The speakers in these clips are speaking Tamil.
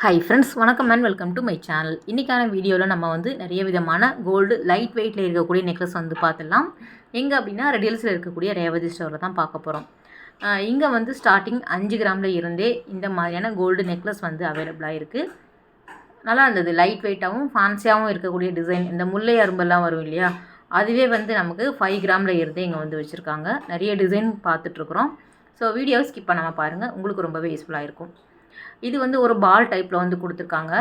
ஹை ஃப்ரெண்ட்ஸ், வணக்கம் and welcome to my channel. இன்றைக்கான வீடியோவில் நம்ம நிறைய விதமான கோல்டு லைட் வெயிட்டில் இருக்கக்கூடிய நெக்லஸ் பார்த்துடலாம். எங்கே அப்படின்னா ரெடியல்ஸில் இருக்கக்கூடிய ரேவதி ஸ்டோரில் தான் பார்க்க போகிறோம். இங்கே ஸ்டார்டிங் 5 கிராமில் இருந்தே இந்த மாதிரியான கோல்டு நெக்லஸ் அவைலபிளாக இருக்குது. நல்லா இருந்தது. லைட் வெயிட்டாகவும் ஃபேன்சியாகவும் இருக்கக்கூடிய டிசைன். இந்த முல்லை அரும்பெல்லாம் வரும் இல்லையா, அதுவே நமக்கு 5 கிராமில் இருந்தே இங்கே வச்சுருக்காங்க. நிறைய டிசைன் பார்த்துட்ருக்குறோம். ஸோ வீடியோவை ஸ்கிப் பண்ணாமல் பாருங்கள், உங்களுக்கு ரொம்பவே யூஸ்ஃபுல்லாக இருக்கும். இது ஒரு பால் டைப்பில் கொடுத்துருக்காங்க.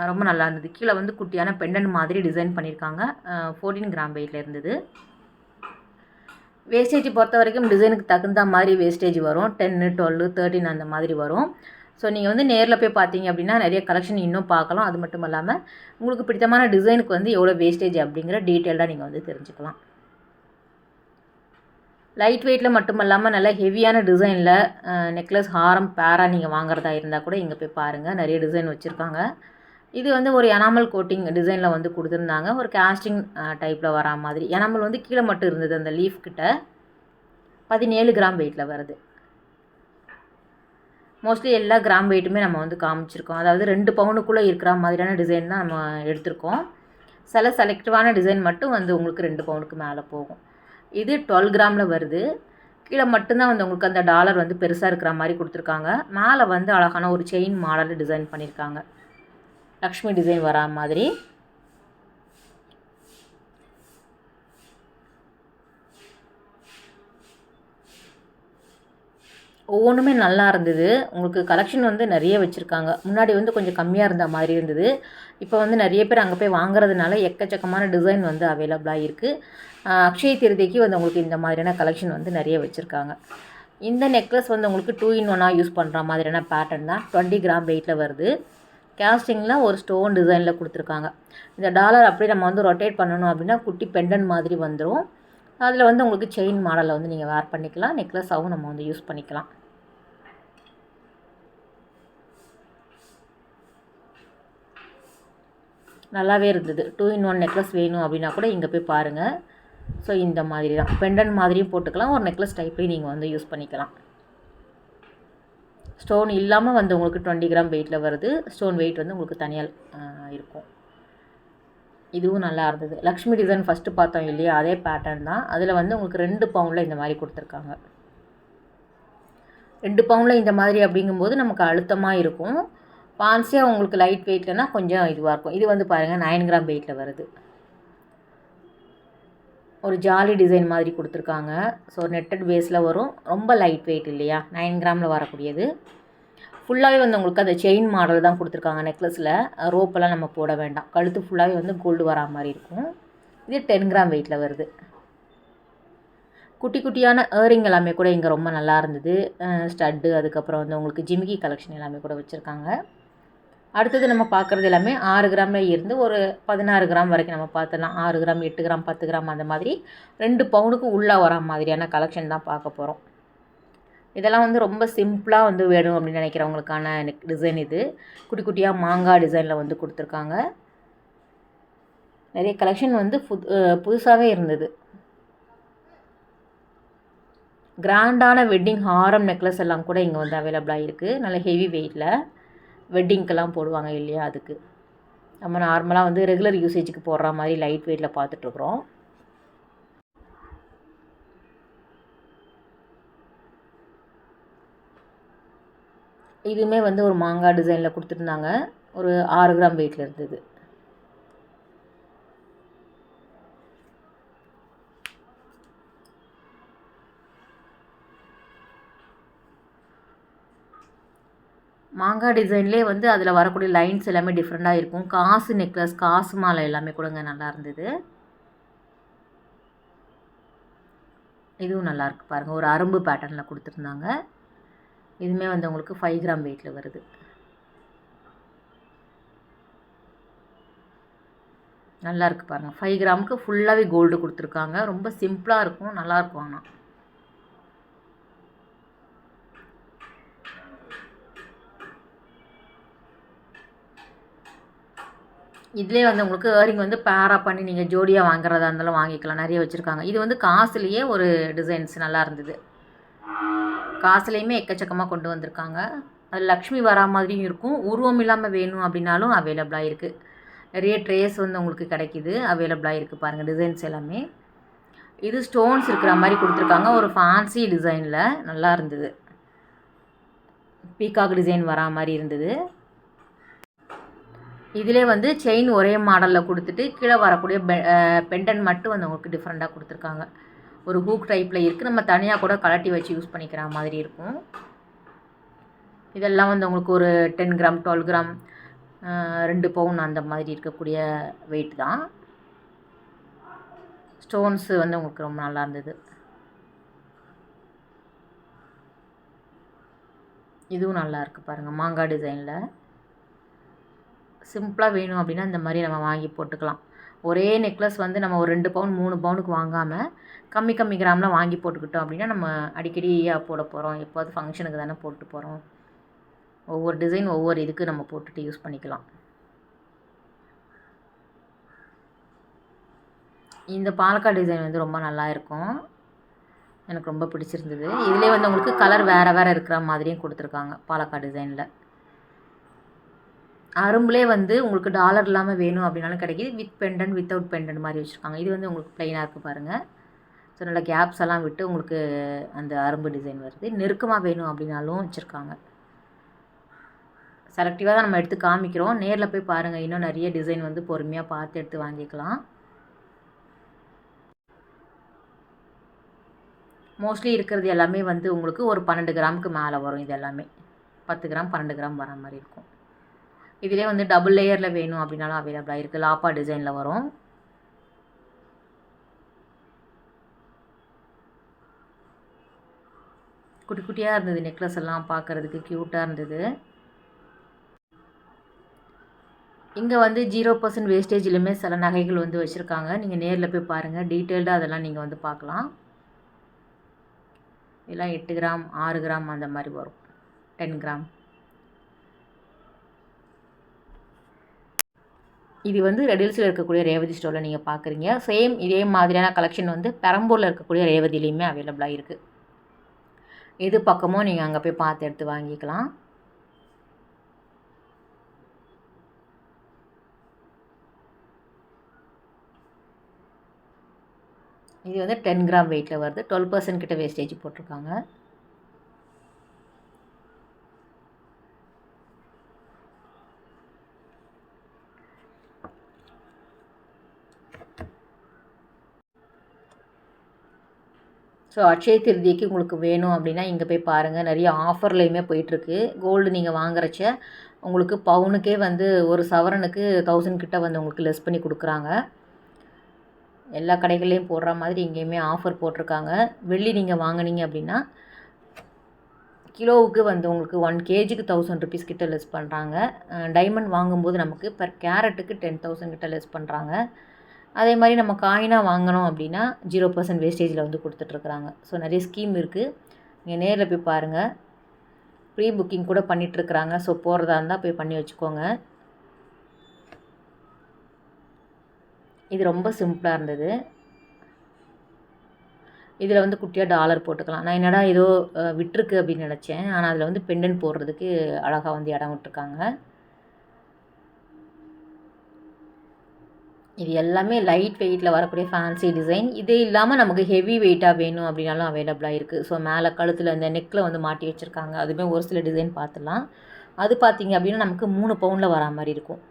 ரொம்ப நல்லா இருந்தது. கீழே குட்டியான பெண்டன் மாதிரி டிசைன் பண்ணியிருக்காங்க. 14 கிராம் வெயிட்டில் இருந்தது. வேஸ்டேஜ் பொறுத்த வரைக்கும் டிசைனுக்கு தகுந்த மாதிரி வேஸ்டேஜ் வரும். 10, 12, 13 அந்த மாதிரி வரும். ஸோ நீங்கள் நேரில் போய் பார்த்தீங்க அப்படின்னா நிறைய கலெக்ஷன் இன்னும் பார்க்கலாம். அது மட்டும் இல்லாமல் உங்களுக்கு பிடித்தமான டிசைனுக்கு எவ்வளோ வேஸ்டேஜ் அப்படிங்கிற டீட்டெயிலாக நீங்கள் தெரிஞ்சுக்கலாம். லைட் வெயிட்டில் மட்டும் இல்லாமல் நல்லா ஹெவியான டிசைனில் நெக்லஸ், ஹாரம், பேராக நீங்கள் வாங்குறதா இருந்தால் கூட இங்கே போய் பாருங்கள். நிறைய டிசைன் வச்சுருக்காங்க. இது ஒரு எனாமல் கோட்டிங் டிசைனில் கொடுத்துருந்தாங்க. ஒரு காஸ்டிங் டைப்பில் வரா மாதிரி. எனாமல் கீழே மட்டும் இருந்தது. அந்த லீஃப் கிட்ட 17 கிராம் வெயிட்டில் வருது. மோஸ்ட்லி எல்லா கிராம் வெயிட்டுமே நம்ம காமிச்சிருக்கோம். அதாவது 2 பவுனுக்குள்ளே இருக்கிற மாதிரியான டிசைன் தான் நம்ம எடுத்திருக்கோம். சில செலக்டிவான டிசைன் மட்டும் உங்களுக்கு 2 பவுனுக்கு மேலே போகும். இது 12 கிராமில் வருது. கீழே மட்டும்தான் உங்களுக்கு அந்த டாலர் பெருசாக இருக்கிற மாதிரி கொடுத்துருக்காங்க. மேலே அழகான ஒரு செயின் மாடல் டிசைன் பண்ணியிருக்காங்க. லக்ஷ்மி டிசைன் வரா மாதிரி. ஒவ்வொன்றுமே நல்லா இருந்தது. உங்களுக்கு கலெக்ஷன் நிறைய வச்சுருக்காங்க. முன்னாடி கொஞ்சம் கம்மியாக இருந்த மாதிரி இருந்தது. இப்போ நிறைய பேர் அங்கே போய் வாங்குறதுனால எக்கச்சக்கமான டிசைன் அவைலபிளாக இருக்குது. அக்ஷய திருதிக்கு உங்களுக்கு இந்த மாதிரியான கலெக்ஷன் நிறைய வச்சுருக்காங்க. இந்த நெக்லஸ் உங்களுக்கு 2 in 1 யூஸ் பண்ணுற மாதிரியான பேட்டர்ன் தான். 20 கிராம் வெயிட்டில் வருது. கேஸ்டிங்கில் ஒரு ஸ்டோன் டிசைனில் கொடுத்துருக்காங்க. இந்த டாலர் அப்படியே நம்ம ரொட்டேட் பண்ணணும் அப்படின்னா குட்டி பெண்டன் மாதிரி வந்துடும். அதில் உங்களுக்கு செயின் மாடலில் நீங்கள் வேர் பண்ணிக்கலாம். நெக்லஸாகவும் நம்ம யூஸ் பண்ணிக்கலாம். நல்லாவே இருந்தது. 2 in 1 நெக்லஸ் வேணும் அப்படின்னா கூட இங்கே போய் பாருங்கள். ஸோ இந்த மாதிரி தான் பெண்டன் மாதிரியும் போட்டுக்கலாம். ஒரு நெக்லஸ் டைப்லேயும் நீங்கள் யூஸ் பண்ணிக்கலாம். ஸ்டோன் இல்லாமல் உங்களுக்கு 20 கிராம் வெயிட்டில் வருது. ஸ்டோன் வெயிட் உங்களுக்கு தனியாக இருக்கும். இதுவும் நல்லா இருந்தது. லக்ஷ்மி டிசைன் ஃபஸ்ட்டு பார்த்தோம் இல்லையா, அதே பேட்டர்ன் தான். அதில் உங்களுக்கு 2 பவுனில் இந்த மாதிரி கொடுத்துருக்காங்க. 2 பவுனில் இந்த மாதிரி அப்படிங்கும்போது நமக்கு அழுத்தமாக இருக்கும். ஃபேன்சியாக உங்களுக்கு லைட் வெயிட்லனா கொஞ்சம் இதுவாக இருக்கும். இது பாருங்கள் 9 கிராம் வெயிட்டில் வருது. ஒரு ஜாலி டிசைன் மாதிரி கொடுத்துருக்காங்க. ஸோ நெட்டட் பேஸில் வரும். ரொம்ப லைட் வெயிட் இல்லையா, 9 கிராமில் வரக்கூடியது. ஃபுல்லாகவே உங்களுக்கு அந்த செயின் மாடல் தான் கொடுத்துருக்காங்க. நெக்லஸில் ரோப்பெல்லாம் நம்ம போட வேண்டாம். கழுத்து ஃபுல்லாகவே கோல்டு வரா மாதிரி இருக்கும். இது 10 கிராம் வெயிட்டில் வருது. குட்டி குட்டியான ஏரிங் எல்லாமே கூட இங்கே ரொம்ப நல்லா இருந்தது. ஸ்டட்டு, அதுக்கப்புறம் உங்களுக்கு ஜிமிக்கி கலெக்ஷன் எல்லாமே கூட வச்சுருக்காங்க. அடுத்தது நம்ம பார்க்குறது எல்லாமே 6 கிராமில் இருந்து ஒரு 16 கிராம் வரைக்கும் நம்ம பார்த்துடலாம். 6 கிராம், 8 கிராம், 10 கிராம் அந்த மாதிரி 2 பவுனுக்கு உள்ளே வரா மாதிரியான கலெக்ஷன் தான் பார்க்க போகிறோம். இதெல்லாம் ரொம்ப சிம்பிளாக வேணும் அப்படின்னு நினைக்கிறவங்களுக்கான டிசைன் இது. குட்டி குட்டியாக மாங்காய் டிசைனில் கொடுத்துருக்காங்க. நிறைய கலெக்ஷன் புதுசாகவே இருந்தது. கிராண்டான வெட்டிங் ஹாரம் நெக்லஸ் எல்லாம் கூட இங்கே அவைலபிளாக இருக்குது. நல்ல ஹெவி வெயிட்டில் வெட்டிங்க்கெல்லாம் போடுவாங்க இல்லையா, அதுக்கு நம்ம நார்மலாக ரெகுலர் யூசேஜுக்கு போடுற மாதிரி லைட் வெயிட்டில் பார்த்துட்ருக்குறோம். இதுவுமே ஒரு மாங்காய் டிசைனில் கொடுத்துருந்தாங்க. ஒரு 6 கிராம் வெயிட்டில் இருந்தது. மாங்காய் டிசைன்லேயே அதில் வரக்கூடிய லைன்ஸ் எல்லாமே டிஃப்ரெண்ட்டாக இருக்கும். காசு நெக்லஸ், காசு மாலை எல்லாமே கூடங்க நல்லா இருந்தது. இதுவும் நல்லாயிருக்கு பாருங்கள். ஒரு அரும்பு பேட்டர்னில் கொடுத்துருந்தாங்க. இதுவுமே உங்களுக்கு 5 கிராம் வெயிட்டில் வருது. நல்லா இருக்குது பாருங்கள். 5 கிராமுக்கு ஃபுல்லாகவே கோல்டு கொடுத்துருக்காங்க. ரொம்ப சிம்பிளாக இருக்கும், நல்லாயிருக்கும். ஆனால் இதிலே உங்களுக்கு ஏரிங் பேரா பண்ணி நீங்கள் ஜோடியாக வாங்குறதா இருந்தாலும் வாங்கிக்கலாம். நிறைய வச்சுருக்காங்க. இது காசுலேயே ஒரு டிசைன்ஸ் நல்லா இருந்தது. காசுலேயுமே எக்கச்சக்கமாக கொண்டு வந்திருக்காங்க. அது லக்ஷ்மி வரா மாதிரியும் இருக்கும். உருவம் இல்லாமல் வேணும் அப்படின்னாலும் அவைலபிளாக இருக்குது. நிறைய ட்ரேஸ் வந்து உங்களுக்கு கிடைக்கிது, அவைலபிளாக இருக்குது பாருங்கள் டிசைன்ஸ் எல்லாமே. இது ஸ்டோன்ஸ் இருக்கிற மாதிரி கொடுத்துருக்காங்க, ஒரு ஃபேன்சி டிசைனில் நல்லா இருந்தது. பீகாக் டிசைன் வரா மாதிரி இருந்தது. இதிலே வந்து செயின் ஒரே மாடலில் கொடுத்துட்டு கீழே வரக்கூடிய பெண்டன் மட்டும் வந்து உங்களுக்கு டிஃப்ரெண்ட்டாக கொடுத்துருக்காங்க. ஒரு ஹூக் டைப்பில் இருக்குது, நம்ம தனியாக கூட கலட்டி வச்சு யூஸ் பண்ணிக்கிற மாதிரி இருக்கும். இதெல்லாம் வந்து உங்களுக்கு ஒரு 10 கிராம் 12 கிராம் 2 பவுன் அந்த மாதிரி இருக்கக்கூடிய வெயிட் தான். ஸ்டோன்ஸு வந்து உங்களுக்கு ரொம்ப நல்லா இருந்தது. இதுவும் நல்லா இருக்குது பாருங்கள், மாங்காய் டிசைனில். சிம்பிளாக வேணும் அப்படின்னா இந்த மாதிரி நம்ம வாங்கி போட்டுக்கலாம். ஒரே நெக்லஸ் வந்து நம்ம ஒரு 2 பவுன் 3 பவுனுக்கு வாங்காமல் கம்மி கம்மி கிராமில் வாங்கி போட்டுக்கிட்டோம் அப்படின்னா நம்ம அடிக்கடி போட போகிறோம், எப்போது ஃபங்க்ஷனுக்கு தானே போட்டு போகிறோம். ஒவ்வொரு டிசைன் ஒவ்வொரு இதுக்கு நம்ம போட்டுட்டு யூஸ் பண்ணிக்கலாம். இந்த பாலக்காடு டிசைன் வந்து ரொம்ப நல்லா இருக்கும், எனக்கு ரொம்ப பிடிச்சிருந்தது. இதிலே வந்து உங்களுக்கு கலர் வேறு வேறு இருக்கிற மாதிரியும் கொடுத்துருக்காங்க பாலக்காடு டிசைனில். அரும்புலே வந்து உங்களுக்கு டாலர் இல்லாமல் வேணும் அப்படின்னாலும் கிடைக்கிது. வித் பெண்டன் வித்தவுட் பெண்டன் மாதிரி வச்சுருக்காங்க. இது வந்து உங்களுக்கு ப்ளைனாக இருக்குது பாருங்கள். ஸோ நல்லா கேப்ஸ் எல்லாம் விட்டு உங்களுக்கு அந்த அரும்பு டிசைன் வருது. நெருக்கமாக வேணும் அப்படின்னாலும் வச்சுருக்காங்க. செலக்டிவாக தான் நம்ம எடுத்து காமிக்கிறோம், நேரில் போய் பாருங்கள். இன்னும் நிறைய டிசைன் வந்து பொறுமையாக பார்த்து எடுத்து வாங்கிக்கலாம். மோஸ்ட்லி இருக்கிறது எல்லாமே வந்து உங்களுக்கு ஒரு 12 கிராமுக்கு மேலே வரும். இது எல்லாமே 10 கிராம் 12 கிராம் வர மாதிரி இருக்கும். இதிலே வந்து டபுள் லேயரில் வேணும் அப்படின்னாலும் அவைலபிளாக இருக்குது. லாப்பா டிசைனில் வரும். குட்டி குட்டியாக இருந்தது நெக்லஸ் எல்லாம், பார்க்குறதுக்கு க்யூட்டாக இருந்தது. இங்கே வந்து 0% வேஸ்டேஜ்லையுமே சில நகைகள் வந்து வச்சுருக்காங்க. நீங்கள் நேரில் போய் பாருங்கள், டீட்டெயில்டாக அதெல்லாம் நீங்கள் வந்து பார்க்கலாம். இதெல்லாம் 8 கிராம் 6 கிராம் அந்த மாதிரி வரும், 10 கிராம். இது வந்து ரெடில்ஸில் இருக்கக்கூடிய ரேவதி ஸ்டோரில் நீங்கள் பார்க்குறீங்க. சேம் இதே மாதிரியான கலெக்ஷன் வந்து பெரம்பூரில் இருக்கக்கூடிய ரேவதிலையுமே அவைலபிளாக இருக்குது. எது பக்கமோ நீங்கள் அங்கே போய் பார்த்து எடுத்து வாங்கிக்கலாம். இது வந்து 10 கிராம் வெயிட்டில் வருது. 12% கிட்ட வேஸ்டேஜ் போட்டிருக்காங்க. ஸோ அட்சய திருதிக்கு உங்களுக்கு வேணும் அப்படின்னா இங்கே போய் பாருங்கள், நிறைய ஆஃபர்லேயுமே போயிட்டுருக்கு. கோல்டு நீங்கள் வாங்குறச்ச உங்களுக்கு பவுனுக்கே வந்து ஒரு சவரனுக்கு 1000 கிட்ட வந்து உங்களுக்கு லெஸ் பண்ணி கொடுக்குறாங்க. எல்லா கடைகள்லேயும் போடுற மாதிரி இங்கேயுமே ஆஃபர் போட்டிருக்காங்க. வெள்ளி நீங்கள் வாங்கினீங்க அப்படின்னா கிலோவுக்கு வந்து உங்களுக்கு 1 kgக்கு 1000 ருபீஸ் கிட்ட லெஸ் பண்ணுறாங்க. டைமண்ட் வாங்கும்போது நமக்கு பர் கேரட்டுக்கு 10,000 கிட்ட லெஸ் பண்ணுறாங்க. அதே மாதிரி நம்ம காயினாக வாங்கினோம் அப்படின்னா 0% வேஸ்டேஜில் வந்து கொடுத்துட்ருக்குறாங்க. ஸோ நிறைய ஸ்கீம் இருக்குது, நீங்கள் நேரில் போய் பாருங்கள். ப்ரீ புக்கிங் கூட பண்ணிகிட்ருக்குறாங்க. ஸோ போகிறதா இருந்தால் போய் பண்ணி வச்சுக்கோங்க. இது ரொம்ப சிம்பிளாக இருந்தது. இதில் வந்து குட்டியாக டாலர் போட்டுக்கலாம். நான் என்னடா ஏதோ விட்டுருக்கு அப்படின்னு நினச்சேன், ஆனால் அதில் வந்து பெண்டன் போடுறதுக்கு அழகாக வந்து இடம் விட்டுருக்காங்க. இது எல்லாமே லைட் வெயிட்டில் வரக்கூடிய ஃபேன்சி டிசைன். இது இல்லாமல் நமக்கு ஹெவி வெயிட்டாக வேணும் அப்படின்னாலும் அவைலபிளாக இருக்குது. ஸோ மேலே கழுத்தில் இந்த நெக்கில் வந்து மாட்டி வச்சுருக்காங்க. அதுவுமே ஒரு சில டிசைன் பார்த்துலாம். அது பார்த்திங்க அப்படின்னா நமக்கு 3 பவுனில் வரா மாதிரி இருக்கும்.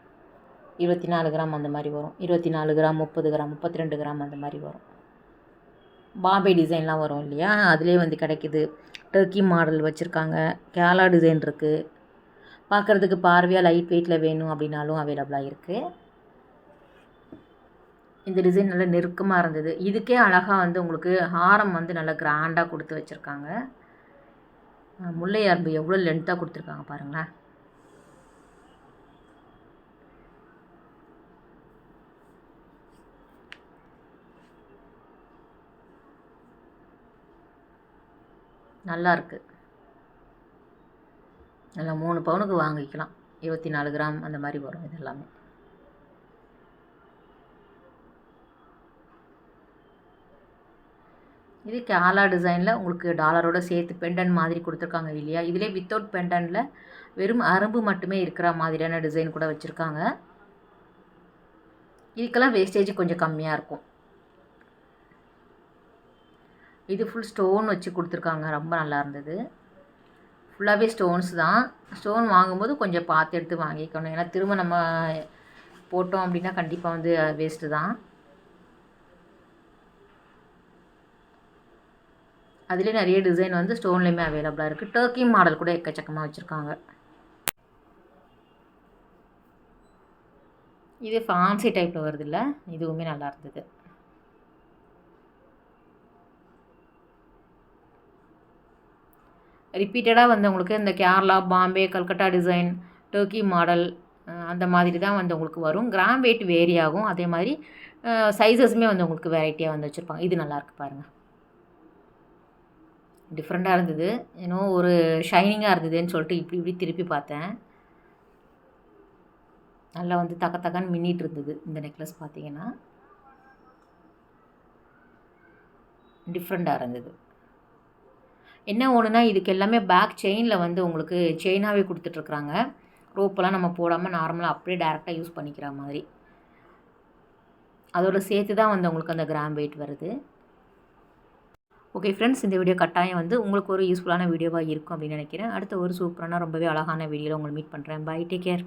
24 கிராம் அந்த மாதிரி வரும். 24 கிராம் 30 கிராம் 32 கிராம் அந்த மாதிரி வரும். பாம்பே டிசைன்லாம் வரும் இல்லையா, அதிலே வந்து கிடைக்கிது. டர்க்கி மாடல் வச்சுருக்காங்க. கேரளா டிசைன் இருக்குது. பார்க்குறதுக்கு பார்வையாக லைட் வெயிட்டில் வேணும் அப்படின்னாலும் அவைலபிளாக இருக்குது. இந்த டிசைன் நல்லா நெருக்கமாக இருந்தது. இதுக்கே அழகாக வந்து உங்களுக்கு ஹாரம் வந்து நல்லா கிராண்டாக கொடுத்து வச்சுருக்காங்க. முல்லை அரும்பு எவ்வளோ லென்த்தாக கொடுத்துருக்காங்க பாருங்களேன். நல்லா இருக்குது. நல்லா 3 பவுனுக்கு வாங்கிக்கலாம். 24 கிராம் அந்த மாதிரி வரும் இது எல்லாமே. இது கேரளா டிசைனில் உங்களுக்கு டாலரோட சேர்த்து பெண்டன் மாதிரி கொடுத்துருக்காங்க இல்லையா. இதிலே வித்தவுட் பெண்டனில் வெறும் அரும்பு மட்டுமே இருக்கிற மாதிரியான டிசைன் கூட வச்சுருக்காங்க. இதுக்கெல்லாம் வேஸ்டேஜ் கொஞ்சம் கம்மியாக இருக்கும். இது ஃபுல் ஸ்டோன் வச்சு கொடுத்துருக்காங்க. ரொம்ப நல்லா இருந்தது. ஃபுல்லாகவே ஸ்டோன்ஸ் தான். ஸ்டோன் வாங்கும்போது கொஞ்சம் பார்த்து எடுத்து வாங்கிக்கணும். ஏன்னா திரும்ப நம்ம போட்டோம் அப்படின்னா கண்டிப்பாக வந்து வேஸ்ட்டு தான். அதிலே நிறைய டிசைன் வந்து ஸ்டோன்லேயுமே அவைலபிளாக இருக்குது. டர்க்கி மாடல் கூட எக்கச்சக்கமாக வச்சுருக்காங்க. இது ஃபேன்சி டைப்பில் வருது இல்லை, இதுவுமே நல்லா இருந்தது. ரிப்பீட்டடாக வந்து உங்களுக்கு இந்த Kerala, Bombay, Calcutta design, Turkey model அந்த மாதிரி தான் வந்து உங்களுக்கு வரும். கிராம் வெயிட் வேரி ஆகும். அதே மாதிரி சைஸஸுமே வந்து உங்களுக்கு வெரைட்டியாக வந்து வச்சுருப்பாங்க. இது நல்லாயிருக்கு பாருங்கள். டிஃப்ரெண்ட்டாக இருந்தது. ஏன்னோ ஒரு ஷைனிங்காக இருந்ததுன்னு சொல்லிட்டு இப்படி இப்படி திருப்பி பார்த்தேன். நல்லா வந்து தக்கன்னு மின்னிட்டு இருந்தது இந்த நெக்லஸ் பார்த்தீங்கன்னா. டிஃப்ரெண்ட்டாக இருந்தது. என்ன ஒன்றுனா இதுக்கு எல்லாமே பேக் செயினில் வந்து உங்களுக்கு செயினாகவே கொடுத்துட்ருக்குறாங்க. ரோப்பெல்லாம் நம்ம போடாமல் நார்மலாக அப்படியே டேரெக்டாக யூஸ் பண்ணிக்கிற மாதிரி. அதோடு சேர்த்து தான் வந்து உங்களுக்கு அந்த கிராம் வெயிட் வருது. ஓகே ஃப்ரெண்ட்ஸ், இந்த வீடியோ கட்டாயம் வந்து உங்களுக்கு ஒரு யூஸ்ஃபுல்லான வீடியோவாக இருக்கும் அப்படின்னு நினைக்கிறேன். அடுத்த ஒரு சூப்பரான ரொம்பவே அழகான வீடியோவில் உங்களை மீட் பண்ணுறேன். Bye, take care.